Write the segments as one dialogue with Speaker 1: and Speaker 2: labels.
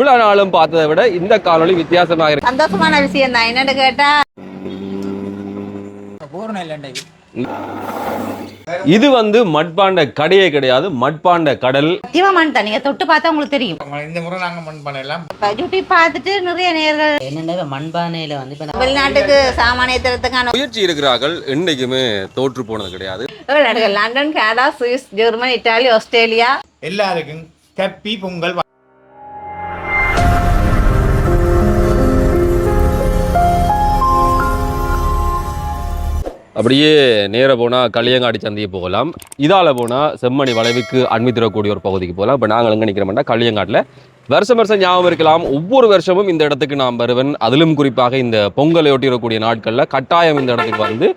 Speaker 1: இவ்வளவு நாளும் பார்த்ததை விட இந்த காணொளி வித்தியாசமாக இருக்கு.
Speaker 2: சந்தோஷமான விஷயம் தான். என்னன்னு கேட்டா
Speaker 1: இது வந்து மட்பாண்ட கடையே கிடையாது, மட்பாண்ட கடல்.
Speaker 2: ஜீவமான் தான், நீங்க தொட்டு பார்த்தா உங்களுக்கு தெரியும்.
Speaker 3: இந்த முறை நாங்க மண்பானை எல்லாம்
Speaker 2: யூடியூப் பார்த்துட்டு நிறைய நேர்கள்
Speaker 4: என்னென்ன மண்பானையில வந்து இப்ப
Speaker 2: வெளிநாட்டுக்கு சாமானியத்திற்கான
Speaker 1: முயற்சி இருக்கிறார்கள், என்னைக்குமே தோற்று போனது கிடையாது.
Speaker 2: London, Canada, Swiss, Germany, Italy, Australia
Speaker 3: எல்லாருக்கும் கப்பி பொங்கல்
Speaker 1: அப்படியே நேர போனால் களியங்காடி சந்தையை போகலாம், இதால் போனால் செம்மணி வளைவுக்கு அண்மித்திரக்கூடிய ஒரு பகுதிக்கு போகலாம். இப்போ நாங்கள் எங்கே நிற்கிறோம்னா களியங்காட்டில் வருஷம் ஞாபகம் இருக்கலாம், ஒவ்வொரு வருஷமும் இந்த இடத்துக்கு நான் வருவேன். அதிலும் குறிப்பாக இந்த பொங்கலை ஒட்டிடக்கூடிய நாட்களில் கட்டாயம் இந்த இடத்துக்கு வந்து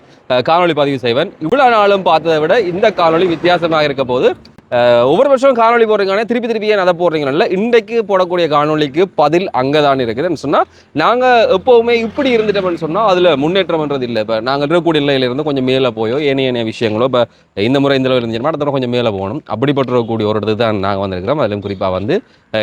Speaker 1: காணொலி பதிவு செய்வேன். இவ்வளோ நாளும் பார்த்ததை விட இந்த காணொலி வித்தியாசமாக இருக்க போது. ஒவ்வொரு வருஷம் காணொலி போடுறீங்கன்னா திருப்பி ஏன் அதை போடுறீங்கன்னு இன்றைக்கு போடக்கூடிய காணொலிக்கு பதில் அங்கே தான் இருக்குதுன்னு சொன்னால், நாங்கள் எப்போவுமே இப்படி இருந்துட்டோம்னு சொன்னால் அதில் முன்னேற்றம்ன்றது இல்லை. இப்போ நாங்கள் இருக்கக்கூடிய நிலையிலிருந்து கொஞ்சம் மேலே போயோ ஏனைய விஷயங்களோ இப்போ இந்த முறை இந்த அளவில் இருந்துச்சுன்னா அடுத்த கொஞ்சம் மேலே போகணும். அப்படிப்பட்டிருக்கக்கூடிய ஒரு இடத்துக்கு தான் நாங்கள் வந்திருக்கிறோம். அதிலும் குறிப்பாக வந்து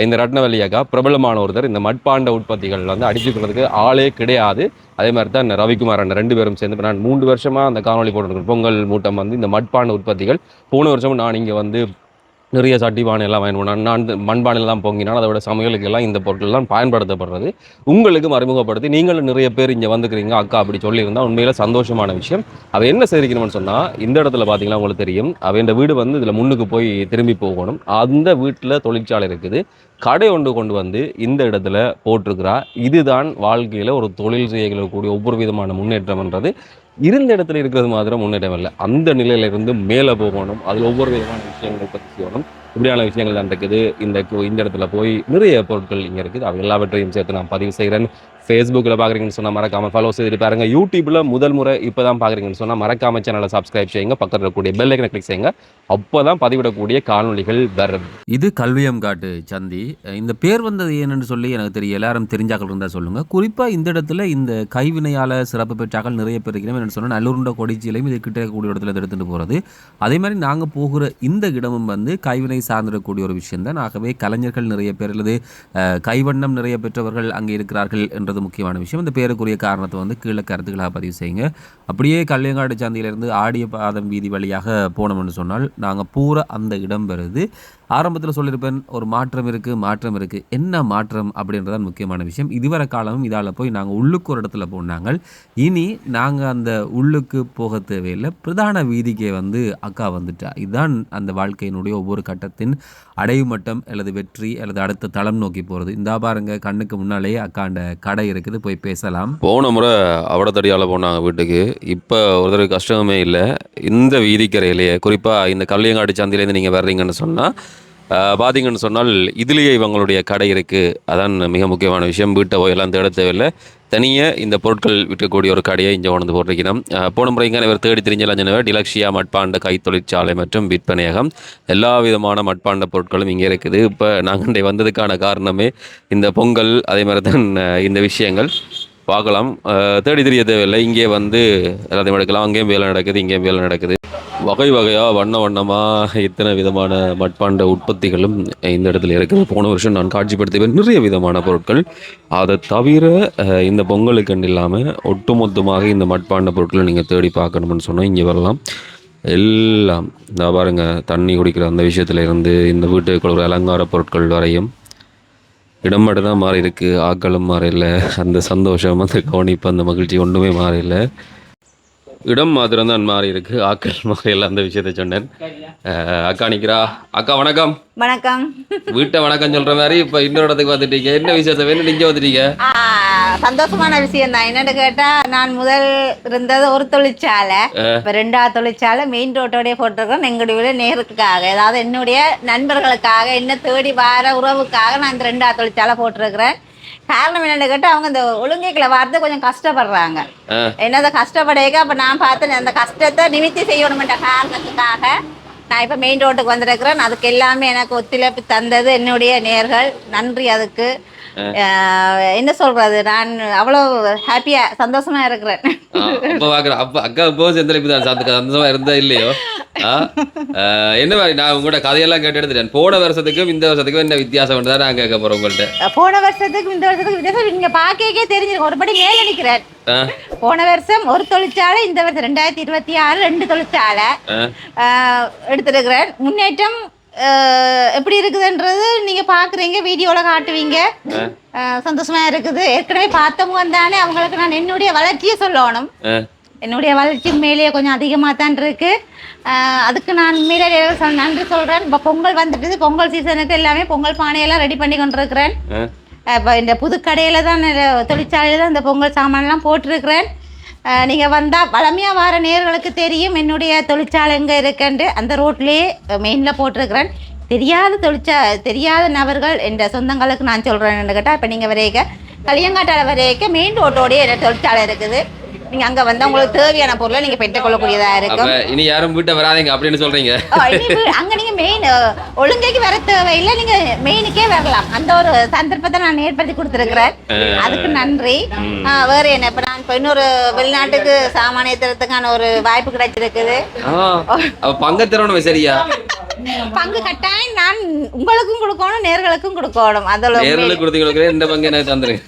Speaker 1: இந்த ரத்னவல்லியாக்கா பிரபலமான ஒருத்தர் இந்த மட்பாண்ட உற்பத்திகள் வந்து அடிச்சுக்கிறதுக்கு ஆளே கிடையாது. அதே மாதிரி தான் ரவிக்குமார் அண்ணன் 2 பேரும் சேர்ந்து நான் 3 வருஷமாக அந்த காணொலி போட்டுருக்கேன். பொங்கல் மூட்டம் வந்து இந்த மட்பாண்ட உற்பத்திகள். போன வருஷமும் நான் இங்கே வந்து நிறைய சட்டி பானை எல்லாம் வாங்கினேன். நான் மண்பானையில் தான் பொங்கினால் அதோட சமையலுக்கு எல்லாம் இந்த பொருட்கள்லாம் பயன்படுத்தப்படுறது. உங்களுக்கும் அறிமுகப்படுத்தி நீங்களும் நிறைய பேர் இங்கே வந்துக்கிறீங்க அக்கா அப்படி சொல்லியிருந்தால் உண்மையில சந்தோஷமான விஷயம். அவள் என்ன செய்திக்கணும்னு சொன்னால், இந்த இடத்துல பார்த்தீங்கன்னா உங்களுக்கு தெரியும், அவன் வீடு வந்து இதில் முன்னுக்கு போய் திரும்பி போகணும். அந்த வீட்டில் தொழிற்சாலை இருக்குது, கடை கொண்டு வந்து இந்த இடத்துல போட்டிருக்கிறா. இதுதான் வாழ்க்கையில் ஒரு தொழில் செய்யக்கூடிய ஒவ்வொரு விதமான முன்னேற்றம்ன்றது. இருந்த இடத்துல இருக்கிறது மாத்திரம் முன்னேற்றம் இல்லை, அந்த நிலையிலிருந்து மேலே போகணும். அதில் ஒவ்வொரு விதமான விஷயங்களை பற்றி செய்யணும். இப்படியான விஷயங்கள் தான் இருக்குது. இந்த இடத்துல போய் நிறைய பொருட்கள் இங்கே இருக்குது. அவை எல்லாவற்றையும் சேர்த்து நான் பதிவு செய்கிறேன். ஃபேஸ்புக்கில் பார்க்குறீங்கன்னு சொன்னால் மறக்காமல் ஃபாலோ செய்துட்டு பாருங்க. யூடியூப்பில் முதல் முறை இப்போ தான் பார்க்குறீங்கன்னு சொன்னால் மறக்காம சேனலை சப்ஸ்கிரைப் செய்யுங்க, பக்கத்தில் இருக்கக்கூடிய பெல் ஐக்கனை கிளிக் செய்யுங்க. அப்போ தான் பதிவிடக்கூடிய காணொலிகள் வரும். இது கல்வியங்காட்டு சந்தி. இந்த பேர் வந்தது ஏன்னு சொல்லி எனக்கு தெரியும், எல்லாரும் தெரிஞ்சாக்கள் இருந்தால் சொல்லுங்கள். குறிப்பாக இந்த இடத்துல இந்த கைவினையால் சிறப்பு பெற்றாக்கள் நிறைய பேர் இருக்கிறோம். என்னென்னு சொன்னால் நல்லூருண்ட கொடிச்சியிலையும் இது கிட்ட கூடிய இடத்துல எடுத்துகிட்டு போகிறது. அதே மாதிரி நாங்கள் போகிற இந்த இடமும் வந்து கைவினை சார்ந்திடக்கூடிய ஒரு விஷயம் தான். ஆகவே கலைஞர்கள் நிறைய பேர் அல்லது கைவண்ணம் நிறைய பெற்றவர்கள் அங்கே இருக்கிறார்கள் என்றது முக்கியமான விஷயம். இந்த பேருக்குரிய காரணத்தை வந்து கீழே கருத்துக்களாக பதிவு செய்யுங்க. அப்படியே கல்வியங்காடு சந்தையிலிருந்து ஆடிய பாதம் வீதி வழியாக போனோம்னு சொன்னால் நாங்கள் பூரா அந்த இடம் வருது. ஆரம்பத்தில் சொல்லியிருப்பேன், ஒரு மாற்றம் இருக்குது. என்ன மாற்றம் அப்படின்றதான் முக்கியமான விஷயம். இதுவரை காலமும் இதால் போய் நாங்கள் உள்ளுக்கு ஒரு இடத்துல போனாங்க. இனி நாங்கள் அந்த உள்ளுக்கு போக தேவையில்லை, பிரதான வீதிக்கே வந்து அக்கா வந்துட்டா. இதுதான் அந்த வாழ்க்கையினுடைய ஒவ்வொரு கட்டத்தின் அடைவு மட்டம் அல்லது வெற்றி அல்லது அடுத்த தளம் நோக்கி போகிறது. இந்த பாருங்க கண்ணுக்கு முன்னாலேயே அக்காண்ட கடை இருக்குது, போய் பேசலாம். போன முறை அவடத்தடியால் போனாங்க வீட்டுக்கு, இப்போ ஒருத்தருக்கு கஷ்டமே இல்லை. இந்த வீதிக்கரையிலேயே குறிப்பாக இந்த கல்வியங்காட்டு சந்தையிலேருந்து நீங்கள் வர்றீங்கன்னு சொன்னால் பார்த்தீங்கன்னு சொன்னால் இதுலேயே இவங்களுடைய கடை இருக்குது. அதான் மிக முக்கியமான விஷயம். வீட்டை போயெல்லாம் தேட தேவையில்லை, தனியாக இந்த பொருட்கள் விற்கக்கூடிய ஒரு கடையை இங்கே கொண்டு போட்டிருக்கணும். போன முறை இங்கே இவர் தேடி தெரிஞ்சலாம். டிலக்ஷியா மட்பாண்ட கை தொழிற்சாலை மற்றும் விற்பனையகம், எல்லா விதமான மட்பாண்ட பொருட்களும் இங்கே இருக்குது. இப்போ நாங்கள் வந்ததுக்கான காரணமே இந்த பொங்கல். அதே மாதிரி தான் இந்த விஷயங்கள் பார்க்கலாம், தேடி தெரிய தேவையில்லை. இங்கே வந்து எல்லாத்தையும் எடுக்கலாம். அங்கேயும் வேலை நடக்குது, இங்கேயும் வேலை நடக்குது. வகை வகையாக வண்ணமாக இத்தனை விதமான மட்பாண்ட உற்பத்திகளும் இந்த இடத்துல இருக்குது. போன வருஷம் நான் காட்சிப்படுத்துவேன் நிறைய விதமான பொருட்கள். அதை தவிர இந்த பொங்கலுக்கு இல்லாமல் ஒட்டுமொத்தமாக இந்த மட்பாண்ட பொருட்களை நீங்கள் தேடி பார்க்கணும்னு சொன்னால் இங்கே வரலாம். எல்லாம் இந்த பாருங்க, தண்ணி குடிக்கிற அந்த விஷயத்துல இருந்து இந்த வீட்டுக்குள்ள ஒரு அலங்கார பொருட்கள் வரையும் இடம் மட்டும் தான் மாறி இருக்குது, ஆக்களும் மாறில்லை. அந்த சந்தோஷம், அந்த கவனிப்பு, அந்த மகிழ்ச்சி ஒன்றுமே மாறில்லை. இடம் மாத்திரம் தான் மாறி இருக்கு, ஆக்கள் மாறில்லை. அந்த விஷயத்தை சொன்னேன். அக்கா நிற்கிறா. அக்கா வணக்கம்.
Speaker 2: வணக்கம்.
Speaker 1: வீட்டை வணக்கம் சொல்ற மாதிரி இப்போ இன்னொரு இடத்துக்கு வந்துட்டீங்க. என்ன விஷயத்தை வேணும் இங்கே வந்துட்டீங்க?
Speaker 2: சந்தோஷமான விஷயம் தான். என்னன்னு கேட்டா, நான் முதல் இருந்தது ஒரு தொழிற்சாலை, இப்போ 2வது தொழிற்சாலை மெயின் ரோட்டோடைய போட்டிருக்கோம். எங்களுடைய நேருக்காக, ஏதாவது என்னுடைய நண்பர்களுக்காக, என்ன தேடி வர உறவுக்காக நான் இந்த 2வது தொழிற்சாலை போட்டிருக்கிறேன். காரணம் என்னன்னு கேட்டால், அவங்க இந்த ஒழுங்கைகளை வார்த்தை கொஞ்சம் கஷ்டப்படுறாங்க. என்னதை கஷ்டப்படையக்க அப்போ நான் பார்த்தேன், அந்த கஷ்டத்தை நிவர்த்தி செய்யணுமென்ற காரணத்துக்காக நான் இப்போ மெயின் ரோட்டுக்கு வந்திருக்கிறேன். அதுக்கு எல்லாமே எனக்கு ஒத்துழைப்பு தந்தது என்னுடைய நேர்கள், நன்றி. அதுக்கு என்ன சொல்றது, நான் அவ்வளோ ஹாப்பியா சந்தோஷமா இருக்கிறேன்.
Speaker 1: அப்போ அக்கா இப்போ சந்தோஷமா இருந்தா இல்லையோ? என்ன மாதிரி நான் உங்களோட கதையெல்லாம் கேட்டு எடுத்துட்டேன். போன வருஷத்துக்கும் இந்த வருஷத்துக்கும் என்ன வித்தியாசம் தான் நான் கேட்க போறேன் உங்கள்கிட்ட.
Speaker 2: போன வருஷத்துக்கு இந்த வருஷத்துக்கு வித்தியாசம் நீங்க பாக்கே தெரிஞ்சிருக்கும். ஒருபடி மேல நிக்கிறேன். போன வருஷம் ஒரு தொழிற்சாலை, இந்த வருஷம் 2026 2 தொழிற்சாலை எடுத்திருக்கிறேன். முன்னேற்றம் எப்படி இருக்குதுன்றது நீங்க பாக்குறீங்க, வீடியோல காட்டுவீங்க. சந்தோஷமா இருக்குது. ஏற்கனவே பார்த்தவங்க தானே, அவங்களுக்கு நான் என்னுடைய வளர்ச்சியை சொல்லணும். என்னுடைய வளர்ச்சி மேலேயே கொஞ்சம் அதிகமாக தான் இருக்கு. அதுக்கு நான் உண்மையிலே நன்றி சொல்றேன். இப்போ பொங்கல் வந்துட்டு, பொங்கல் சீசனுக்கு எல்லாமே பொங்கல் பானையெல்லாம் ரெடி பண்ணி கொண்டிருக்கிறேன். இப்போ இந்த புது கடையில் தான், தொழிற்சாலையில் தான் இந்த பொங்கல் சாமான்லாம் போட்டிருக்கிறேன். நீங்கள் வந்தால் வளமையாக வர நேர்களுக்கு தெரியும் என்னுடைய தொழிற்சாலை எங்கே இருக்குன்ட்டு. அந்த ரோட்லேயே மெயினில் போட்டிருக்கிறேன். தெரியாத நபர்கள் என்ற சொந்தங்களுக்கு நான் சொல்கிறேன்னு கேட்டால், இப்போ நீங்கள் வரைக்க களியங்காட்டால வரைக்க மெயின் ரோட்டோடைய தொழிற்சாலை இருக்குது. நீங்க அங்க வந்தா உங்களுக்கு தேவையான பொருளை நீங்க பெற்றுக்கொள்ளக்கூடியதா இருக்கும்.
Speaker 1: இனி யாரும் வீட்டை வராதீங்க அப்படின்னு சொல்றீங்க.
Speaker 2: அங்க நீங்க மெயின் ஒழுங்கைக்கு வர தேவையில்லை, நீங்க மெயினுக்கே வரலாம். அந்த ஒரு சந்தர்ப்பத்தை நான் ஏற்படுத்தி கொடுத்துருக்கிறேன். அதுக்கு நன்றி. வேற என்ன, இப்ப நான் இன்னொரு வெளிநாட்டுக்கு சாமானிய தரத்துக்கான ஒரு வாய்ப்பு கிடைச்சிருக்குது.
Speaker 1: பங்கு தரணும். சரியா,
Speaker 2: பங்கு கட்டாயம் நான் உங்களுக்கும் கொடுக்கணும், நேர்களுக்கும் கொடுக்கணும். அதோட
Speaker 1: நேர்களுக்கு கொடுத்தீங்க. இந்த பங்கு எனக்கு தந்துருங்க.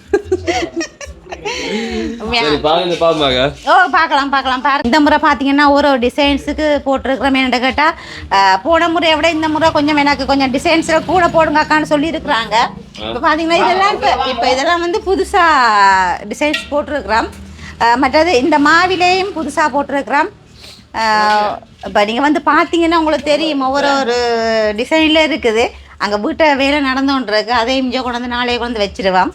Speaker 2: பார்க்கலாம் பாருங்க. இந்த முறை பார்த்தீங்கன்னா ஒரு டிசைன்ஸுக்கு போட்டிருக்கிறோம். என்ன கேட்டால், போன முறையை விட இந்த முறை கொஞ்சம் எனக்கு கொஞ்சம் டிசைன்ஸில் கூட போடுங்க அக்கான்னு சொல்லியிருக்கிறாங்க. இப்போ பார்த்தீங்கன்னா இதெல்லாம் இப்போ இதெல்லாம் வந்து புதுசாக டிசைன்ஸ் போட்டிருக்கிறோம். மற்றது இந்த மாவிலேயும் புதுசாக போட்டிருக்கிறோம். இப்போ நீங்கள் வந்து பார்த்தீங்கன்னா உங்களுக்கு தெரியும், ஒவ்வொரு டிசைனில் இருக்குது. அங்கே வீட்டை வேலை நடந்தோன்றிருக்கு. அதையும் இங்கே கொண்டு வந்து நாளையே கொண்டு வச்சிருவோம்.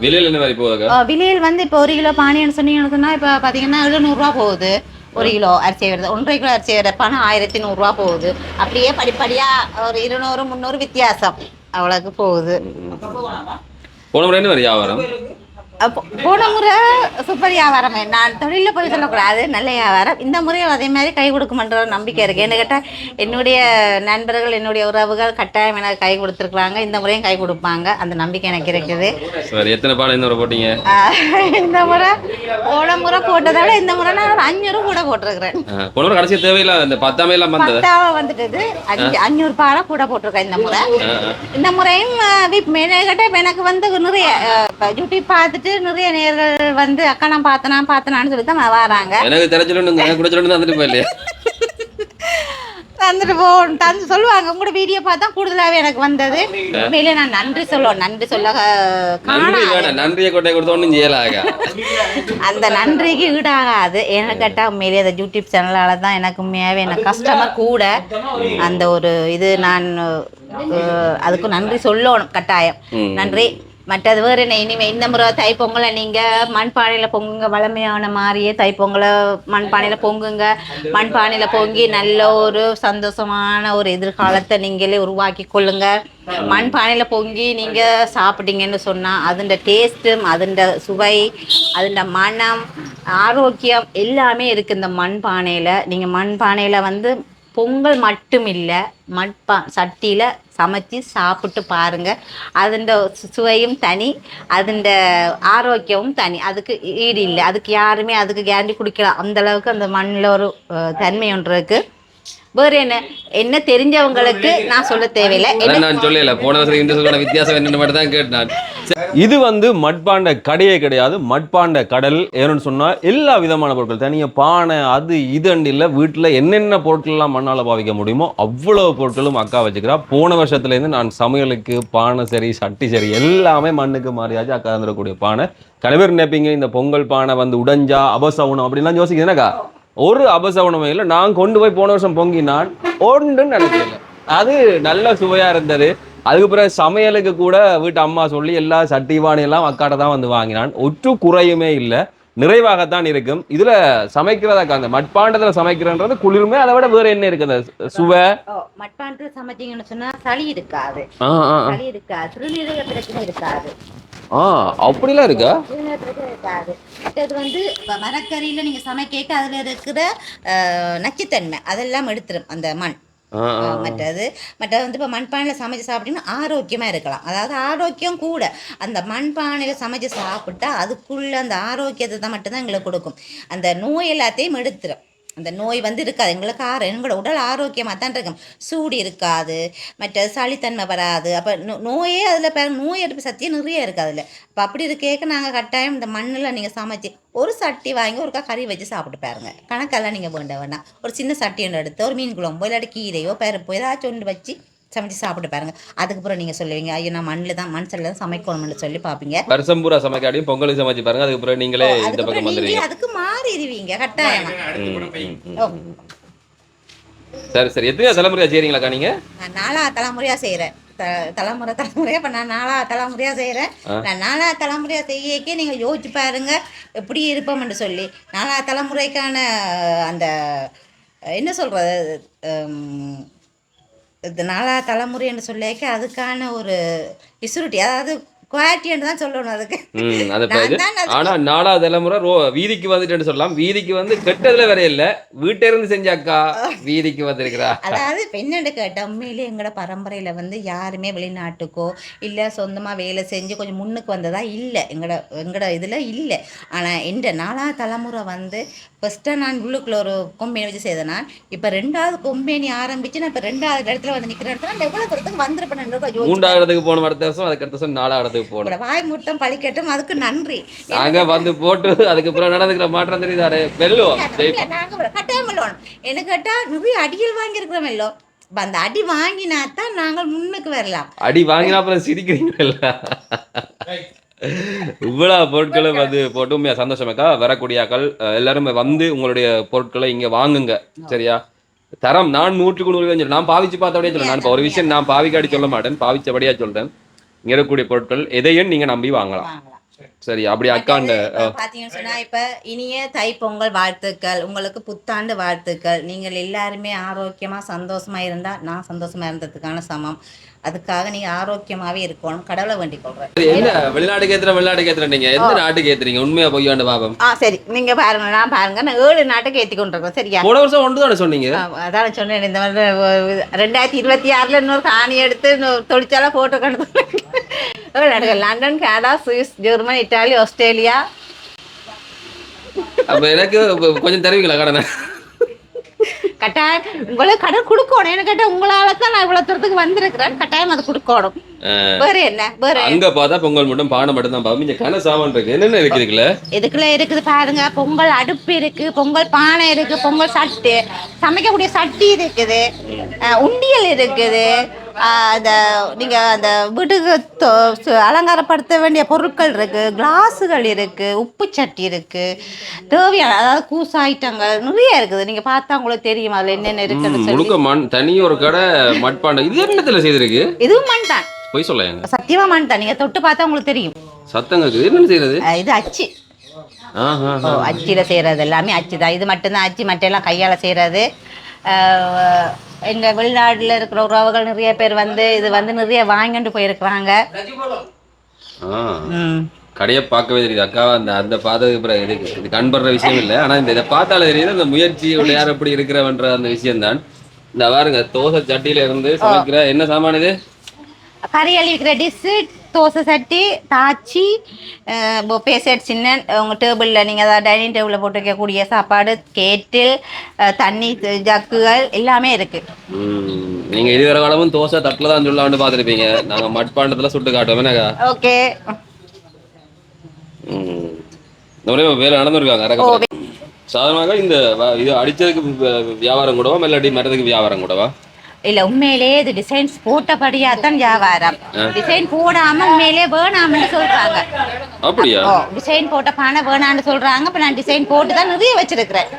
Speaker 2: விலையில் வந்து இப்போ 1 கிலோ பானின்னு சொன்னீங்கன்னு சொன்னால், இப்போ பார்த்தீங்கன்னா 700 போகுது. 1 கிலோ அரிசி வருது. 1.5 கிலோ அரிசி வரப்பான 1100 போகுது. அப்படியே படிப்படியாக ஒரு 200 300 வித்தியாசம் அவ்வளோக்கு போகுது. போன முறை சூப்பர் வியாபாரம். நான் தொழிலில் போய் சொல்லக்கூடாது, நல்ல வியாபாரம். இந்த முறையும் அதே மாதிரி கை கொடுக்குமன்ற ஒரு நம்பிக்கை இருக்குது. என்ன கேட்டால், என்னுடைய நண்பர்கள், என்னுடைய உறவுகள் கட்டாயம் எனக்கு கை கொடுத்துருக்குறாங்க. இந்த முறையும் கை கொடுப்பாங்க, அந்த நம்பிக்கை எனக்கு இருக்குது.
Speaker 1: எத்தனை பானை இந்த முறை போட்டீங்க?
Speaker 2: இந்த முறை போன முறை போட்டதை விட இந்த முறை நான் 500 கூட போட்டிருக்கிறேன்.
Speaker 1: கடைசி தேவையில்லை, இந்த 10
Speaker 2: வந்துட்டு 500 பானை கூட போட்டிருக்கேன் இந்த முறை. இந்த முறையும் கேட்டால் எனக்கு வந்து நிறைய யூடியூப் பார்த்துட்டு நிறைய நேர்கள் வந்து அக்கா நான் பார்த்தனான்னு சொல்லி தான் வராங்க. தந்துட்டு தந்து சொல்லுவாங்க. உங்களோட வீடியோ பார்த்தா கூடுதலாகவே எனக்கு வந்தது. உண்மையிலே நான் நன்றி சொல்ல அந்த நன்றிக்கு ஈடாகாது. ஏன்னு கேட்டால் உண்மையிலே அந்த யூடியூப் சேனலால தான் எனக்கு உண்மையாகவே எனக்கு கஸ்டமர் கூட. அந்த ஒரு இது நான் அதுக்கு நன்றி சொல்லணும், கட்டாயம் நன்றி. மற்றது வேறு என்ன, இனிமேல் இந்த முறை தைப்பொங்கலை நீங்கள் மண்பானையில் பொங்குங்க. வளமையான மாதிரியே தைப்பொங்கலை மண்பானையில் பொங்குங்க. மண்பானையில் பொங்கி நல்ல ஒரு சந்தோஷமான ஒரு எதிர்காலத்தை நீங்களே உருவாக்கி கொள்ளுங்க. மண்பானையில் பொங்கி நீங்கள் சாப்பிட்டீங்கன்னு சொன்னால் அதோட டேஸ்ட்டும், அதோட சுவை, அதோட மனம், ஆரோக்கியம் எல்லாமே இருக்குது இந்த மண்பானையில். நீங்கள் மண்பானையில் வந்து பொங்கல் மட்டும் இல்லை, சட்டியில் சமைச்சு சாப்பிட்டு பாருங்கள். அதுண்ட சுவையும் தனி, அதுண்ட ஆரோக்கியமும் தனி. அதுக்கு ஈடு இல்லை. அதுக்கு யாருமே அதுக்கு கேரண்டி குடிக்கலாம். அந்தளவுக்கு அந்த மண்ணில் ஒரு தன்மை ஒன்று இருக்குது. வேறு என்ன தெரிஞ்சவங்களுக்கு நான் சொல்ல தேவையில்லை.
Speaker 1: நான் சொல்லல, போன வருஷம் வித்தியாசம் என்னன்னு மட்டும் தான் கேட்டேன். இது வந்து மட்பாண்ட கடையே கிடையாது, மட்பாண்ட கடல். ஏன்னு சொன்னால் எல்லா விதமான பொருட்கள், தனியாக பானை அது இதுன்னு இல்லை, வீட்டில் என்னென்ன பொருட்கள்லாம் மண்ணால் பாவிக்க முடியுமோ அவ்வளோ பொருட்களும் அக்கா வச்சுக்கிறா. போன வருஷத்துலேருந்து நான் சமையலுக்கு பானை சரி, சட்டி சரி எல்லாமே மண்ணுக்கு மாறியாச்சு. அக்கா தந்துடக்கூடிய பானை. கணவர் நினைப்பீங்க இந்த பொங்கல் பானை வந்து உடைஞ்சா அபசகுணம் அப்படின்லாம் யோசிக்கிறேன்னாக்கா, ஒரு அபசகுணமே இல்லை. நான் கொண்டு போய் போன வருஷம் பொங்கினான் ஒன்றுன்னு நினைக்கல. அது நல்ல சுவையாக இருந்தது. அதுக்கு பிறகு சமையலுக்கு கூட வீட்டு அம்மா சொல்லி எல்லா சட்டி பானையெல்லாம் அக்காட்ட தான் வந்து வாங்கினான். ஒற்று குறையுமே இல்லை, நிறைவாகத்தான் இருக்கும். இதுல சமைக்கிறதாக்கா அந்த மட்பாண்டத்துல சமைக்கிறன்றது குளிருமே. அதை விட வேற என்ன இருக்கு? அந்த சுவை
Speaker 2: மட்பாண்டத்துல சமைச்சீங்கன்னு சொன்னா சளி இருக்காது, சிறுநீரக பிரச்சனை இருக்காது.
Speaker 1: அப்படிலாம் இருக்கா?
Speaker 2: இருக்காது. இது வந்து மரக்கறியில நீங்க சமைக்க அதுல இருக்கிற நச்சுத்தன்மை அதெல்லாம் எடுத்துரும் அந்த மண். மற்றது வந்து இப்போ மண்பானையில் சமைச்சு சாப்பிட்டீங்கன்னா ஆரோக்கியமாக இருக்கலாம். அதாவது ஆரோக்கியம் கூட அந்த மண்பானையில் சமைச்சு சாப்பிட்டா அதுக்குள்ள அந்த ஆரோக்கியத்தை தான் மட்டும்தான் எங்களுக்கு கொடுக்கும். அந்த நோய் எல்லாத்தையும் எடுத்துரும். அந்த நோய் வந்து இருக்காது எங்களுக்கு எங்களோட உடல் ஆரோக்கியமாக தான் இருக்கும். சூடு இருக்காது, மற்ற சளித்தன்மை வராது. அப்போ நோயே அதில் நோய் எதிர்ப்பு சக்தியே நிறைய இருக்குது அதில். இப்போ அப்படி இருக்கேக்க நாங்கள் கட்டாயம் இந்த மண்ணில் நீங்கள் சமைச்சு ஒரு சட்டி வாங்கி ஒருக்கா கறி வச்சு சாப்பிட்டு பாருங்க. கணக்கெல்லாம் நீங்கள் வேண்டாம். ஒரு சின்ன சட்டி ஒன்று எடுத்து ஒரு மீன் குழம்போ இல்லாட்டி கீரையோ பருப்போ ஏதாச்சும் ஒன்று வச்சு சமைச்சு சாப்பிட்டு பாருங்க. அதுக்கப்புறம் நீங்க சொல்லுவீங்க, ஐயோ நான் மண் சட்டில தான் சமைக்கணும்னு சொல்லி பாப்பீங்க.
Speaker 1: வருஷம் பூரா சமைக்காடியும் பொங்கலுக்கு சமைச்சு பாருங்க. அதுக்கப்புறம் நீங்களே இந்த பக்கம் வந்துடுவீங்க.
Speaker 2: அதுக்கு மாறிடுவீங்க கட்டாயமா.
Speaker 1: சரி எத்தனை தலைமுறையா செய்றீங்களாக்கா நீங்க?
Speaker 2: நான் 4வது தலைமுறையா செய்யறேன். தலைமுறையா இப்ப நான் 4வது தலைமுறையா செய்யறேன். நான் 4வது தலைமுறையா செய்யக்கே நீங்க யோசிச்சு பாருங்க எப்படி இருப்போம்னு சொல்லி. 4வது தலைமுறைக்கான அந்த என்ன சொல்றது, இது 4வது தலைமுறைன்னு சொல்லிக்க அதுக்கான ஒரு இசுருட்டி, அதாவது குவாலிட்டின்னு தான் சொல்லணும் அதுக்கு.
Speaker 1: ஆனா 4வது தலைமுறை வீதிக்கு வந்துட்டு சொல்லலாம். வீதிக்கு வந்து கெட்டதுல வேற இல்ல, வீட்டை இருந்து செஞ்சாக்கா வீதிக்கு வந்திருக்கிறா.
Speaker 2: அதாவது பெண்ணு கேட்ட உண்மையிலே எங்களோட பரம்பரையில வந்து யாருமே வெளிநாட்டுக்கோ இல்ல சொந்தமா வேலை செஞ்சு கொஞ்சம் முன்னுக்கு வந்ததா இல்ல எங்கட இதுல இல்ல. ஆனா இந்த 4வது தலைமுறை வந்து ஃபர்ஸ்டா நான் உள்ளுக்குள்ள ஒரு கொம்பேனி வச்சு செய்தேன். நான் இப்ப 2வது கொம்பேனி ஆரம்பிச்சு நான் இப்ப 2வது இடத்துல வந்து நிக்கிற இடத்துல நான் எவ்வளவு தூரத்துக்கு வந்திருப்பேன்.
Speaker 1: 3வது இடத்துக்கு போன அடுத்த வருஷம், அதுக்கு அடுத்த வருஷம் 4வது இடத்துக்கு போனோம்.
Speaker 2: வாய் முட்டம் பழிக்கட்டும், அதுக்கு நன்றி.
Speaker 1: நாங்க வந்து போட்டு அதுக்கப்புறம் நடந்துக்கிற மாற்றம் தெரியுதாரு வெல்லுவோம்.
Speaker 2: கட்டாயம் வெல்லுவோம். என்ன கேட்டா நிறைய அடிகள் வாங்கி இருக்கிறோம் இல்லோ, அந்த அடி வாங்கினா தான் நாங்கள் முன்னுக்கு வரலாம்.
Speaker 1: அடி வாங்கினா அப்புறம் சிரிக்கிறீங்கல்ல. இவ்வளவு பொருட்களும் வந்து போட்டு உண்மையா சந்தோஷமாக்கா. வரக்கூடியாக்கள் எல்லாருமே வந்து உங்களுடைய பொருட்களை இங்க வாங்குங்க, சரியா? தரம் நான் 100% நான் பாவிச்சு பார்த்தபடியே சொல்றேன். நான் இப்போ ஒரு விஷயம் நான் பாவிக்காடி சொல்ல மாட்டேன், பாவிச்சபடியா சொல்றேன். இங்க இருக்கக்கூடிய பொருட்கள் எதையும் நீங்க நம்பி வாங்கலாம், சரி? அப்படி அக்காண்ட
Speaker 2: பாத்தீங்கன்னு சொன்னா இப்ப இனிய தைப்பொங்கல் வாழ்த்துக்கள், உங்களுக்கு புத்தாண்டு வாழ்த்துக்கள். நீங்கள் எல்லாருமே ஆரோக்கியமா சந்தோஷமா இருந்தா நான் சந்தோஷமா இருந்ததுக்கான சமம். அதுக்காக நீங்க ஆரோக்கியமாவே இருக்கணும், கடவுளை வேண்டிக் கொள்றேன்.
Speaker 1: என்ன வெளிநாட்டுக்கு ஏத்துற நீங்க எந்த நாட்டுக்கு ஏத்துறீங்க? உண்மையா பொய்யாண்டு பாப்போம்.
Speaker 2: சரி நீங்க பாருங்க, நான் பாருங்க நான் 7 நாட்டுக்கு ஏத்தி கொண்டிருக்கோம், சரியா?
Speaker 1: போன வருஷம் ஒன்று தானே சொன்னீங்க?
Speaker 2: அதான் சொன்னேன். இந்த மாதிரி 2026 இன்னொரு காணி எடுத்து தொழிற்சாலை போட்டோ கண்டு London, Canada, Swiss, Germany, Italy, Australia.
Speaker 1: அப்ப எனக்கு கொஞ்சம் தருவீங்களா கடனை?
Speaker 2: கட்டாயம் உங்களுக்கு கடன் கொடுக்கணும். என்ன கேட்டா உங்களால தான் நான் இவ்வளவு தூரத்துக்கு வந்திருக்கிறேன். கட்டாயம் அது கொடுக்கணும். வேற என்ன
Speaker 1: அங்க பார்த்தா பொங்கல் மட்டும் பானை மட்டும் தான் பாப்போம். இங்க கன சாமான் இருக்கு. என்னென்ன இருக்குதுல?
Speaker 2: இதுக்குள்ள இருக்குது பாருங்க. பொங்கல் அடுப்பு இருக்கு, பொங்கல் பானை இருக்கு, பொங்கல் சட்டி, சமைக்கக்கூடிய சட்டி இருக்குது, உண்டியல் இருக்குது, அந்த நீங்க அந்த வீட்டுக்கு அலங்காரப்படுத்த வேண்டிய பொருட்கள் இருக்கு, கிளாஸுகள் இருக்கு, உப்பு சட்டி இருக்கு, தேவையான அதாவது கூசு ஐட்டங்கள் நிறைய இருக்குது. நீங்க பார்த்தா உங்களுக்கு தெரியும் அதுல என்னென்ன இருக்குன்னு சொல்லி.
Speaker 1: முழுக்க மண். தனி ஒரு கடை மட்பாண்டம். இது என்னத்துல செய்திருக்கு?
Speaker 2: இதுவும் மண் தான்.
Speaker 1: போய் சொல்லுங்க.
Speaker 2: சத்தியமா மண் தான். நீங்க தொட்டு பார்த்தா உங்களுக்கு தெரியும்.
Speaker 1: சத்தங்க இருக்குது. என்ன செய்யறது?
Speaker 2: இது அச்சு. அச்சில செய்யறது எல்லாமே அச்சு தான். இது மட்டும்தான் அச்சு, மற்ற எல்லாம் கையால செய்யறது. எங்க வெளிநாடுல இருக்கிற உறவுகள் நிறைய பேர் வந்து இது வந்து நிறைய வாங்கிட்டு போயிருக்கிறாங்க.
Speaker 1: கடையை பார்க்கவே தெரியுது அக்கா. அந்த பார்த்ததுக்கு இது கண்படுற விஷயம் இல்லை. ஆனா இதை பார்த்தாலே தெரியுது அந்த முயற்சியோட யார் எப்படி இருக்கிறவன்ற அந்த விஷயம் தான். இந்த பாருங்க, தோசை சட்டியில இருந்து சமைக்கிற என்ன சாமான இது?
Speaker 2: கறி அழிவிக்கிற டிஷ்ஷு, தோசை சட்டி, தாச்சி, பொஃபே செட், சின்ன உங்கள் டேபிளில் நீங்கள் அதாவது டைனிங் டேபிளில் போட்டு வைக்கக்கூடிய சாப்பாடு, கேட்டில், தண்ணி ஜக்குகள் எல்லாமே இருக்குது.
Speaker 1: நீங்கள் இதுவரை காலமும் தோசை தட்டில் தான் சொல்லலாம்னு பார்த்துருப்பீங்க. நாங்கள் மட்பாண்டத்தில் சுட்டு காட்டுவோம்.
Speaker 2: ஓகே.
Speaker 1: வேலை நடந்துருக்காங்க. சாதாரணமாக இந்த இது அடித்ததுக்கு வியாபாரம் கூடவா இல்லாட்டி மரத்துக்கு வியாபாரம் கூடவா?
Speaker 2: இல்ல உண்மையிலேயே இது டிசைன்ஸ் போட்டபடியா தான் வியாபாரம். டிசைன் போடாம உண்மையிலே வேணாம்னு சொல்றாங்க.
Speaker 1: அப்படியா?
Speaker 2: டிசைன் போட்ட பானை வேணாம்னு சொல்றாங்க. இப்ப நான் டிசைன் போட்டு தான் நிறைய வச்சிருக்கிறேன்.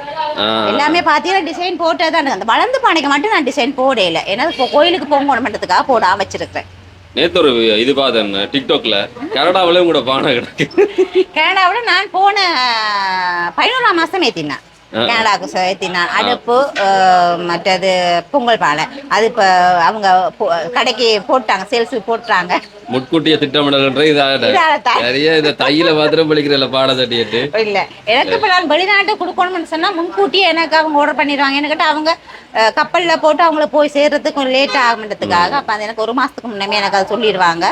Speaker 2: எல்லாமே பாத்தீங்கன்னா டிசைன் போட்டதான். அந்த வளர்ந்து பானைக்கு மட்டும் நான் டிசைன் போடல. ஏன்னா கோயிலுக்கு பொங்கல் மண்டத்துக்காக போடாம வச்சிருக்கிறேன்.
Speaker 1: நேத்து ஒரு இது பார்த்தேன் டிக்டாக்ல. கனடாவில கூட பானை கிடக்கு.
Speaker 2: கனடாவில் நான் போன 11ஆம் மாசம் ஏத்தினேன். கனடாவுக்கு ஏத்தினான். அடுப்பு, மற்றது பொங்கல் பானை. அது இப்போ அவங்க கடைக்கு போட்டாங்க, சேல்ஸுக்கு போட்டுறாங்க.
Speaker 1: முட்கூட்டிய திட்டமிடல்ன்ற நிறைய இந்த தையில மாத்திரம் பழிக்கிறல பானை சட்டிட்டு
Speaker 2: இல்ல. எனக்கு இப்ப நான் வெளிநாட்டு கொடுக்கணும்னு சொன்னா முன்கூட்டியே எனக்கு அவங்க ஆர்டர் பண்ணிடுவாங்க. எனக்கு அவங்க கப்பல்ல போட்டு அவங்கள போய் சேர்றதுக்கு கொஞ்சம் லேட் ஆகுன்றதுக்காக. அப்ப அது எனக்கு 1 மாசத்துக்கு முன்னமே எனக்கு அதை சொல்லிடுவாங்க.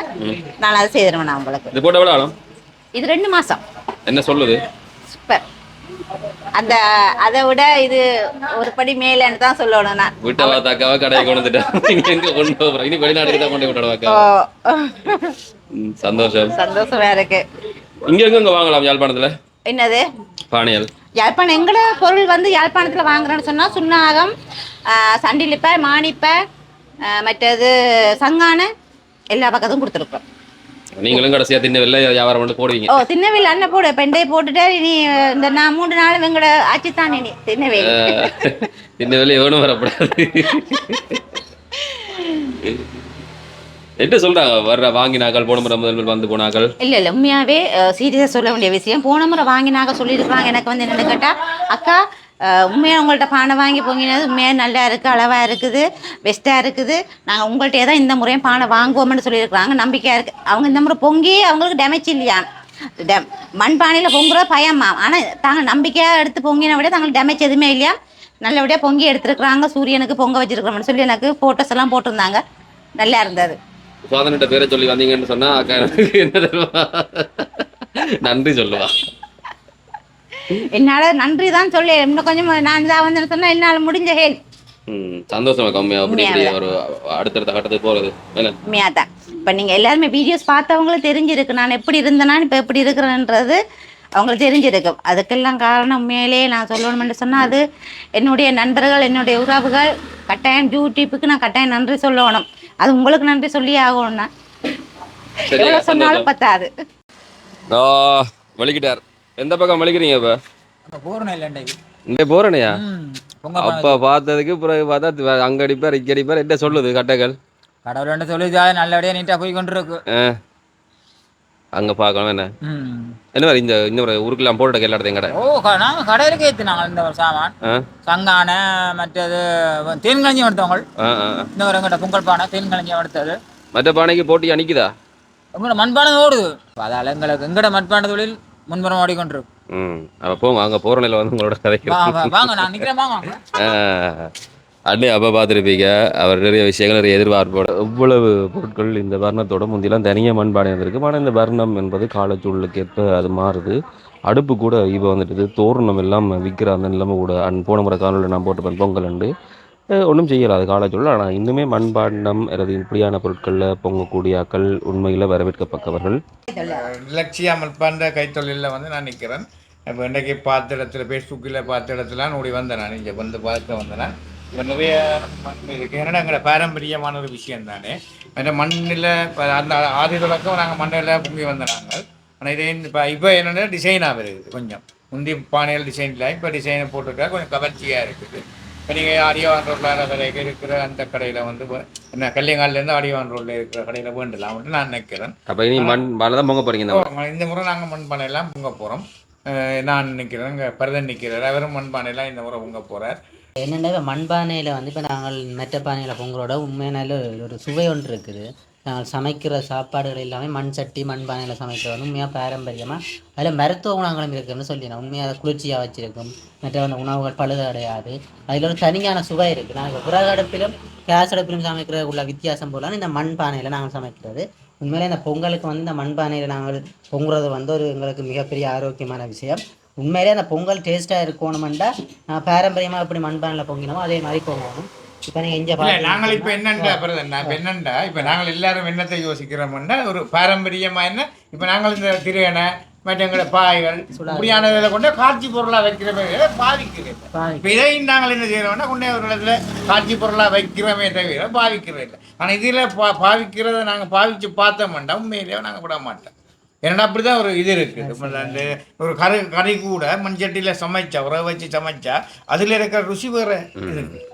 Speaker 2: நான் அதை செய்திருவேன். நான் உங்களுக்கு
Speaker 1: இது போட்ட எவ்வளவு ஆகும்?
Speaker 2: இது 2 மாசம்.
Speaker 1: என்ன சொல்லுது?
Speaker 2: சூப்பர். அந்த அதை விட இது ஒரு படி மேலேன்னு தான் சொல்லணும் நான்.
Speaker 1: வீட்டை பார்த்தாக்காவ கடையை கொண்டு வந்துட்டேன் இங்க எங்க கொண்டு போறேன் இனி வெளிநாட்டுக்கு தான் கொண்டு விட்டுடுவாக்கா. சந்தோஷம்
Speaker 2: சந்தோஷமா இருக்கு.
Speaker 1: இங்க எங்க வாங்கலாம் யாழ்ப்பாணத்துல
Speaker 2: என்னது
Speaker 1: பானையல்?
Speaker 2: யாழ்ப்பாணம் எங்கட பொருள் வந்து யாழ்ப்பாணத்துல வாங்குறேன்னு சொன்னா சுன்னாகம், சண்டிலிப்பை, மானிப்பை, மற்றது சங்கான எல்லா பக்கத்தும் கொடுத்துருக்கோம்.
Speaker 1: நீங்களும் கடைசியா திண்ணவில்லை வியாபாரம் பண்ணி போடுவீங்க?
Speaker 2: ஓ திண்ணவில் அண்ணன் போடு பெண்டை போட்டுட்டு இனி இந்த நான் 3 நாள் எங்கட ஆட்சித்தான் இனி திண்ணவேல்.
Speaker 1: திண்ணவில்லை எவனும் வரப்படாது. என்ன சொல்றாங்க வர்ற வாங்கினாக்கள் போன முறை முதல் வந்து போனாக்கள்?
Speaker 2: இல்ல உண்மையாவே சீரியஸா சொல்ல வேண்டிய விஷயம். போன முறை வாங்கினாக்க சொல்லியிருக்காங்க. எனக்கு வந்து என்னன்னு கேட்டா அக்கா உண்மையாக உங்கள்கிட்ட பானை வாங்கி பொங்கினது உண்மையாக நல்லா இருக்குது, அளவாக இருக்குது, பெஸ்ட்டாக இருக்குது, நாங்கள் உங்கள்கிட்டே தான் இந்த முறையும் பானை வாங்குவோம்னு சொல்லியிருக்கிறாங்க. நம்பிக்கையாக இருக்குது. அவங்க இந்த முறை பொங்கி அவங்களுக்கு டேமேஜ் இல்லையா, மண் பானையில் பொங்குற பயமா, ஆனால் தாங்க நம்பிக்கையாக எடுத்து பொங்கின விட தாங்களுக்கு டேமேஜ் எதுவுமே இல்லையா, நல்லபடியாக பொங்கி எடுத்துருக்குறாங்க. சூரியனுக்கு பொங்க வச்சிருக்கிறோம்னு சொல்லி எனக்கு ஃபோட்டோஸ் எல்லாம் போட்டிருந்தாங்க. நல்லா இருந்தது.
Speaker 1: சுவாதனிட்ட பேரை சொல்லி வந்தீங்கன்னு சொன்னா அக்கா என்ன தருவா? நன்றி சொல்லுவா.
Speaker 2: என்னால நன்றி தான் சொல்லி இன்னும் கொஞ்சம் நான் தான் வந்து சொன்னா என்னால் முடிஞ்ச ஹெல்ப்.
Speaker 1: சந்தோஷமா கம்மியா அப்படி ஒரு அடுத்தடுத்த கட்டத்துக்கு போறது
Speaker 2: உண்மையா தான். இப்போ நீங்கள் எல்லாருமே வீடியோஸ் பார்த்தவங்களும் தெரிஞ்சிருக்கு நான் எப்படி இருந்தேனா இப்போ எப்படி இருக்கிறேன்றது அவங்களுக்கு தெரிஞ்சிருக்கும். அதுக்கெல்லாம் காரணம் உண்மையிலே நான் சொல்லணும்னு சொன்னால் அது என்னுடைய நண்பர்கள், என்னுடைய உறவுகள். கட்டாயம் யூடியூப்புக்கு நான் கட்டாயம் நன்றி சொல்லணும். அது உங்களுக்கு நன்றி சொல்லி ஆகணும்னா எவ்வளோ சொன்னாலும் பத்தாது.
Speaker 1: வலிக்கிட்டார். எந்த பக்கம் வலிக்கிறீங்க இப்போ? போறனையா? அப்ப பார்த்ததுக்கு பிறகு பார்த்தா அங்க அடிப்பார் இங்க அடிப்பார் என்ன சொல்லுது கட்டைகள்?
Speaker 5: கடவுள் சொல்லுது நல்லபடியா நீட்டா போய் கொண்டு இருக்கு.
Speaker 1: அங்க பார்க்கணும் என்ன என்ன மாதிரி இந்த இன்னொரு ஊருக்குலாம் போட்டு எல்லா இடத்தையும் கடை.
Speaker 5: ஓ நாங்க கடையிலுக்கு ஏற்றினாங்க இந்த ஒரு சாமான் சங்கான மற்றது தேன்கலஞ்சியம் எடுத்தவங்க. இந்த ஒரு எங்கிட்ட பொங்கல் பானை தேன்கலஞ்சியம் எடுத்தது.
Speaker 1: மற்ற பானைக்கு போட்டி அணிக்குதா?
Speaker 5: உங்களோட மண்பானை ஓடுது. அதால எங்களுக்கு எங்கட மண்பானை தொழில் முன்புறம் ஓடிக்கொண்டிருக்கு.
Speaker 1: அப்ப போங்க அங்க போற நிலை வந்து உங்களோட கதைக்கு
Speaker 5: வாங்க நான் நிக்கிறேன் வாங்க.
Speaker 1: அண்ணே அப்ப பார்த்துருப்பீங்க அவர் நிறைய விஷயங்கள் நிறைய எதிர்பார்ப்போட எவ்வளவு பொருட்கள் இந்த வர்ணத்தோட முந்திலாம் தனியாக மண்பானை இருந்திருக்கு. ஆனால் இந்த வர்ணம் என்பது காலச்சூழலுக்கு ஏற்ப அது மாறுது. அடுப்பு கூட இப்போ வந்துட்டு தோரணம் எல்லாம் விற்கிற அந்த நிலைமை கூட போன முறை காலையில் நான் போட்டுப்பேன் பொங்கல் அண்டு ஒன்றும் செய்யலாது காலச்சூழல். ஆனால் இன்னுமே மண்பாண்டம் அல்லது இப்படியான பொருட்களில் பொங்கக்கூடியாக்கள் உண்மையில் வரவேற்கப்பட்டவர்கள்.
Speaker 3: இலட்சியா மண்பாண்ட கைத்தொழிலில் வந்து நான் நிற்கிறேன். இப்போ இன்றைக்கு பார்த்த இடத்துல ஃபேஸ்புக்கில் பார்த்த இடத்துலாம் ஓடி வந்தேன். நான் இங்கே வந்து பார்க்க வந்தேன். இப்போ நிறைய மண் இருக்குது. ஏன்னா எங்களோட பாரம்பரியமான ஒரு விஷயம் தானே. அந்த மண்ணில் இப்போ அந்த ஆதி தொடக்கம் நாங்கள் மண்ணில் பொங்கி வந்த நாங்கள். ஆனால் இதே இப்போ என்னென்ன டிசைனாக வருது. கொஞ்சம் முந்தி பானைகள் டிசைன் இல்லை, இப்போ டிசைனை போட்டுட்டா கொஞ்சம் கவர்ச்சியாக இருக்குது. இப்போ நீங்கள் ஆடியோவான் ரோட்டில் இருக்கிற அந்த கடையில் வந்து என்ன கல்யாங்காலிலேருந்து ஆடியோவான் ரோட்டில் இருக்கிற கடையில் வேண்டலாம் வந்து நான் நினைக்கிறேன்.
Speaker 1: அப்போ இனி மண் பானை தான் பொங்க போகிறீங்க?
Speaker 3: இந்த முறை நாங்கள் மண் பானையெல்லாம் பொங்க போகிறோம். நான் நிற்கிறேன், இங்கே பரதன் நிற்கிறார், அவரும் மண்பானையெல்லாம் இந்த முறை பொங்க போகிறார்.
Speaker 4: என்னென்னா இப்போ மண்பானையில் வந்து இப்போ நாங்கள் மெட்ட பானையில் பொங்கலோட உண்மையான ஒரு சுவை ஒன்று இருக்குது. நாங்கள் சமைக்கிற சாப்பாடுகள் எல்லாமே மண் சட்டி மண்பானையில் சமைக்கிறது உண்மையாக பாரம்பரியமாக அதில் மருத்துவ குணங்களும் இருக்குதுன்னு சொல்லிடணும். உண்மையாக அதை குளிர்ச்சியாக வச்சுருக்கும். மற்ற அந்த உணவுகள் பழுது அடையாது. அதில் ஒரு தனியான சுவை இருக்குது. நாங்கள் விறகு அடுப்பிலும் கேஸ் அடுப்பிலும் சமைக்கிற உள்ள வித்தியாசம் போல இந்த மண்பானையில் நாங்கள் சமைக்கிறது. உண்மையிலே இந்த பொங்கலுக்கு வந்து இந்த மண்பானையில் நாங்கள் பொங்குறது வந்து ஒரு எங்களுக்கு மிகப்பெரிய ஆரோக்கியமான விஷயம். உண்மையிலே அந்த பொங்கல் டேஸ்ட்டாக இருக்கணுமெண்டா நான் பாரம்பரியமாக எப்படி மண்பானையில் பொங்கினோமோ அதே மாதிரி பொங்கணும். இப்போ நீங்கள் எங்கே
Speaker 3: நாங்கள் இப்போ என்னண்டா இப்போ என்னண்டா இப்போ நாங்கள் எல்லாரும் என்னத்தை யோசிக்கிறோம்னா ஒரு பாரம்பரியமாக என்ன இப்போ நாங்கள் இந்த திரையணை மற்ற எங்களோட பாய்கள் இப்படியானதை கொண்டு காட்சி பொருளாக வைக்கிறமே பாவிக்கிறது. இப்போ இதையும் நாங்கள் என்ன செய்கிறோம்னா கொண்டே ஒரு இடத்துல காட்சி பொருளாக வைக்கிறோமே தவிர பாவிக்கிறது இல்லை. ஆனால் இதில் பாவிக்கிறத நாங்கள் பாவித்து பார்த்தோம்னா உண்மையிலேயே நாங்கள் விட மாட்டோம். ஏன்னா அப்படிதான் ஒரு இது இருக்குது. அந்த ஒரு கறி கூட மண்சட்டியில் சமைச்சா உறவை வச்சு சமைச்சா அதில் இருக்கிற ருசி வேறு இருக்குது.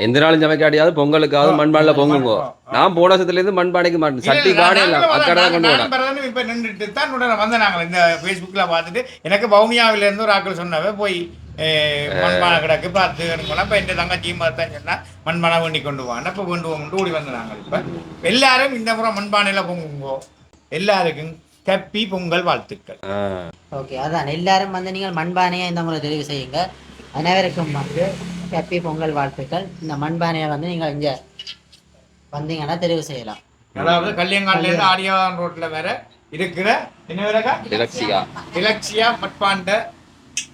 Speaker 1: எந்த நாளும் சமைக்காடியாவது பொங்கலுக்காவது மண்பானையில் பொங்குங்கோ. நான் போன வருஷத்துலேருந்து மண்பானைக்கு மாட்டேன் சட்டி பானை இல்லை அக்கடை தான் கொண்டு வரேன்.
Speaker 3: இப்போ நின்றுட்டு தான் உடனே வந்து நாங்கள் இந்த ஃபேஸ்புக்கில் பார்த்துட்டு எனக்கு வவுனியாவிலேருந்து ஒரு ஆக்கள் சொன்னாவே போய் மண்பானை கிடக்கு பார்த்து எடுக்கணும். இப்போ எந்த தங்கச்சியும் பார்த்தான்னு சொன்னால் மண்பானை வேண்டி கொண்டு வாங்க. இப்போ வேண்டுவோம் ஓடி வந்து நாங்கள் இப்போ எல்லாரும் இந்த முறை மண்பானையில் பொங்குங்கோ. எல்லாருக்கும் ஹேப்பி பொங்கல் வாழ்த்துக்கள்.
Speaker 4: ஓகே அதான் எல்லாரும் வந்து நீங்கள் மண்பானையை இந்த முறை தெரிவு செய்யுங்க. அனைவருக்கும் வந்து ஹேப்பி பொங்கல் வாழ்த்துக்கள். இந்த மண்பானையை வந்து நீங்கள் இங்கே வந்தீங்கன்னா தெரிவு செய்யலாம்.
Speaker 3: அதாவது கல்யாங்காலிலேருந்து ஆடியான் ரோட்டில் வேற இருக்கிற என்ன வேறக்கா இலட்சியா மட்பாண்ட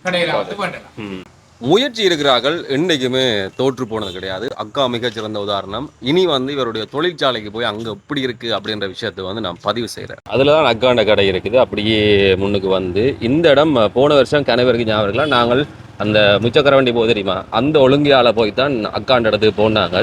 Speaker 3: கடையில் வந்து பண்ணலாம்.
Speaker 1: முயற்சி இருக்கிறார்கள் என்றைக்குமே தோற்று போனது கிடையாது. அக்கா மிகச்சிறந்த உதாரணம். இனி வந்து இவருடைய தொழிற்சாலைக்கு போய் அங்கே எப்படி இருக்குது அப்படின்ற விஷயத்தை வந்து நான் பதிவு செய்கிறேன். அதில் தான் அக்காண்ட கடை இருக்குது. அப்படியே முன்னுக்கு வந்து இந்த இடம் போன வருஷம் கணவருக்கு ஞாபகம் இருக்கலாம், நாங்கள் அந்த முச்சக்கரவண்டி போது தெரியுமா, அந்த ஒழுங்கியால் போய் தான் அக்காண்ட இடத்துக்கு போனாங்க.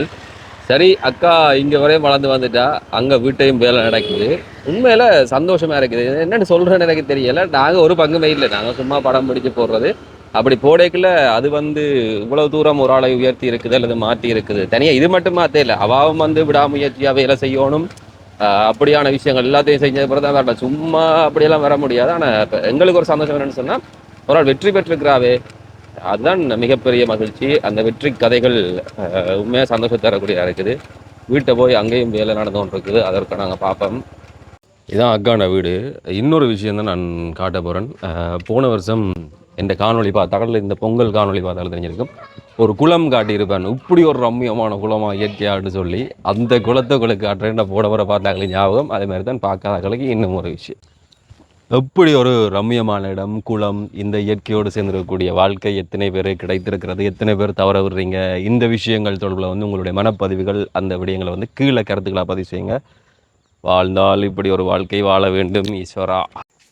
Speaker 1: சரி, அக்கா இங்கே வரையும் வளர்ந்து வந்துட்டா, அங்கே வீட்டையும் வேலை நடக்குது. உண்மையில் சந்தோஷமாக இருக்குது. என்னென்னு சொல்கிறேன்னு எனக்கு தெரியலை. நாங்கள் ஒரு பங்குமே இல்லை, நாங்கள் சும்மா படம் பிடிச்சி போடுறது. அப்படி போடைக்குள்ள அது வந்து இவ்வளவு தூரம் ஒரு ஆளை உயர்த்தி இருக்குது அல்லது மாற்றி இருக்குது. தனியாக இது மட்டும் மாற்றே இல்லை, அவாவும் வந்து விடாமுயற்சியாக வேலை செய்யணும். அப்படியான விஷயங்கள் எல்லாத்தையும் செஞ்ச பிறகு தான் வரலாம். சும்மா அப்படியெல்லாம் வர முடியாது. ஆனால் இப்போ எங்களுக்கு ஒரு சந்தோஷம் என்னன்னு சொன்னால், ஒரு ஆள் வெற்றி பெற்றிருக்கிறாவே, அதுதான் மிகப்பெரிய மகிழ்ச்சி. அந்த வெற்றி கதைகள் உண்மையாக சந்தோஷம் தரக்கூடியதாக இருக்குது. வீட்டை போய் அங்கேயும் வேலை நடந்து கொண்டு இருக்குது. அதற்கு நாங்கள் பார்ப்போம். இதான் அக்கான வீடு. இன்னொரு விஷயம் தான் நான் காட்ட போகிறேன். போன வருஷம் இந்த காணொலி பார்த்தாக்கல, இந்த பொங்கல் காணொலி பார்த்தாலும் தெரிஞ்சிருக்கும், ஒரு குளம் காட்டியிருப்பேன். இப்படி ஒரு ரம்மியமான குளமாக இயற்கையான்னு சொல்லி அந்த குளத்தை உங்களுக்கு காட்டுறேன். போட போகிற பார்த்தாக்களே ஞாபகம். அதே மாதிரி தான் பார்க்காதவர்களுக்கு இன்னும் ஒரு விஷயம், எப்படி ஒரு ரம்மியமான இடம், குளம், இந்த இயற்கையோடு சேர்ந்திருக்கக்கூடிய வாழ்க்கை எத்தனை பேர் கிடைத்திருக்கிறது, எத்தனை பேர் தவற விடுறீங்க, இந்த விஷயங்கள் தொடர்பில் வந்து உங்களுடைய மனப்பதிவுகள், அந்த விடயங்களை வந்து கீழே கருத்துக்களாக பதிவு செய்யுங்க. வாழ்ந்தால் இப்படி ஒரு வாழ்க்கை வாழ வேண்டும் ஈஸ்வரா.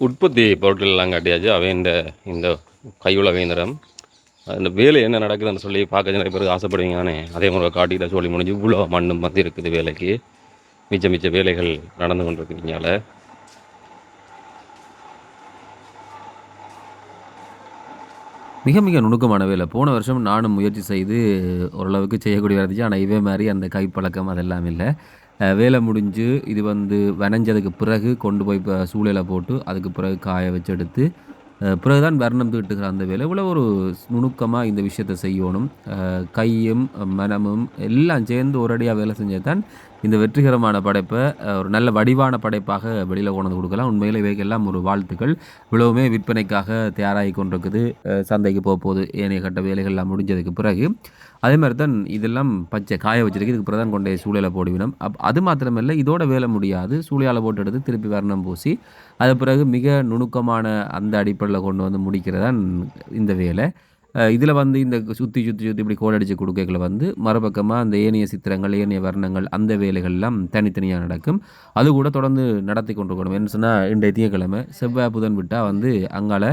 Speaker 1: உற்பத்தி பொருட்கள் எல்லாம் காட்டியாச்சு. அவை இந்த கையுள்ள வேந்திரம், அந்த வேலை என்ன நடக்குதுன்னு சொல்லி பார்க்க நிறைய பேருக்கு ஆசைப்படுவீங்கன்னு அதே மாதிரி காட்டிக்கிட்ட சொல்லி முடிஞ்சு இவ்வளோ மண்ணும் வந்து இருக்குது வேலைக்கு. மிச்ச வேலைகள் நடந்து கொண்டிருக்குறீங்கள. மிக நுணுக்கமான வேலை. போன வருஷம் நானும் முயற்சி செய்து ஓரளவுக்கு செய்யக்கூடிய இருந்துச்சு. ஆனால் இதே மாதிரி அந்த கைப்பழக்கம் அதெல்லாம் இல்லை. வேலை முடிஞ்சு இது வந்து வனைஞ்சதுக்கு பிறகு கொண்டு போய் இப்போ சூளையில் போட்டு அதுக்கு பிறகு காய வச்சு எடுத்து பிறகுதான் வர்ணம் தீட்டுக்கிற அந்த வேலை. இவ்வளோ ஒரு நுணுக்கமாக இந்த விஷயத்தை செய்யணும். கையும் மனமும் எல்லாம் சேர்ந்து ஒரடியாக வேலை செஞ்சது தான் இந்த வெற்றிகரமான படைப்பை ஒரு நல்ல வடிவான படைப்பாக வெளியில் கொண்டு வந்து கொடுக்கலாம். உண்மையில் இவைக்கெல்லாம் ஒரு வாழ்த்துக்கள். இவ்வளவுமே விற்பனைக்காக தயாராகி கொண்டிருக்குது. சந்தைக்கு போகுது ஏனைய கட்ட வேலைகள்லாம் முடிஞ்சதுக்கு பிறகு. அதே மாதிரி தான் இதெல்லாம் பச்சை காய வச்சிருக்கு. இதுக்கு பிறகு தான் கொண்டு சூளையில் போடுவினோம். அது மாத்திரமில்லை, இதோட வேலை முடியாது. சூளையால் போட்டு எடுத்து திருப்பி வர்ணம் பூசி அது பிறகு மிக நுணுக்கமான அந்த அடிப்படையில் கொண்டு வந்து முடிக்கிறதான் இந்த வேலை. இதில் வந்து இந்த சுற்றி இப்படி கோடடிச்சு கொடுக்கல வந்து மறுபக்கமாக அந்த ஏனைய சித்திரங்கள், ஏனைய வர்ணங்கள், அந்த வேலைகள்லாம் தனித்தனியாக நடக்கும். அது கூட தொடர்ந்து நடத்தி கொண்டு இருக்கணும். என்ன சொன்னால், இன்றைய திங்கக்கிழமை செவ்வாய் புதன் விட்டால் வந்து அங்கால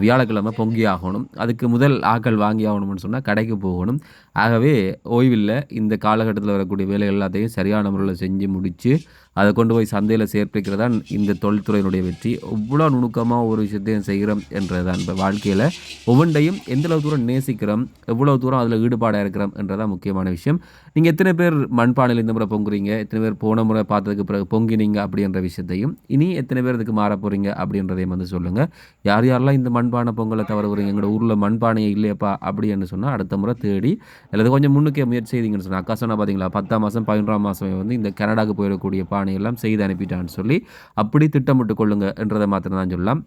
Speaker 1: வியாழக்கிழமை பொங்கி ஆகணும். அதுக்கு முதல் ஆக்கள் வாங்கி ஆகணும்னு சொன்னால் கடைக்கு போகணும். ஆகவே ஓய்வில்லை. இந்த காலகட்டத்தில் வரக்கூடிய வேலைகள் எல்லாத்தையும் சரியான முறையில் செஞ்சு முடித்து அதை கொண்டு போய் சந்தையில் சேர்ப்பிக்கிறதான் இந்த தொழில்துறையினுடைய வெற்றி. எவ்வளோ நுணுக்கமாக ஒரு விஷயத்தையும் செய்கிறோம் என்றதான் இப்போ வாழ்க்கையில் ஒவ்வொன்றையும் எந்தளவு தூரம் நேசிக்கிறோம், எவ்வளோ தூரம் அதில் ஈடுபாடாக இருக்கிறோம் என்றதான் முக்கியமான விஷயம். நீங்கள் எத்தனை பேர் மண்பானையில் இந்த முறை பொங்குறீங்க, எத்தனை பேர் போன முறை பார்த்ததுக்கு பிறகு பொங்கினீங்க அப்படின்ற விஷயத்தையும், இனி எத்தனை பேர் இதுக்கு மாற போகிறீங்க அப்படின்றதையும் வந்து சொல்லுங்கள். யாரெல்லாம் இந்த மண்பானை பொங்கலை தவற போகிறீங்க, எங்களோட ஊரில் மண்பானையை இல்லையப்பா அப்படின்னு சொன்னால் அடுத்த முறை தேடி அல்லது கொஞ்சம் முன்னுக்கே முயற்சி செய்தீங்கன்னு சொன்னால், அக்கா சொன்னால் பார்த்தீங்களா 10ஆம் மாதம் 11ஆம் மாதமே வந்து இந்த கனடாவுக்கு போயிடக்கூடிய பானையெல்லாம் செய்து அனுப்பிட்டான்னு சொல்லி அப்படி திட்டமிட்டு கொள்ளுங்க என்றதை மாத்திரம் தான் சொல்லலாம்.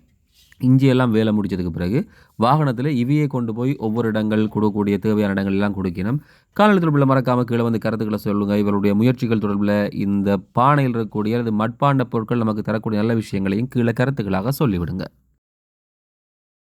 Speaker 1: இஞ்சியெல்லாம் வேலை முடிச்சதுக்கு பிறகு வாகனத்தில் இவையை கொண்டு போய் ஒவ்வொரு இடங்கள் கொடுக்கக்கூடிய தேவையான இடங்கள் எல்லாம் கொடுக்கணும். காலநிலை தொடர்பில் மறக்காமல் கீழே வந்து கருத்துக்களை சொல்லுங்கள். இவருடைய முயற்சிகள் தொடர்பில் இந்த பானையில் இருக்கக்கூடிய அல்லது மட்பாண்ட பொருட்கள் நமக்கு தரக்கூடிய நல்ல விஷயங்களையும் கீழே கருத்துக்களாக சொல்லிவிடுங்க.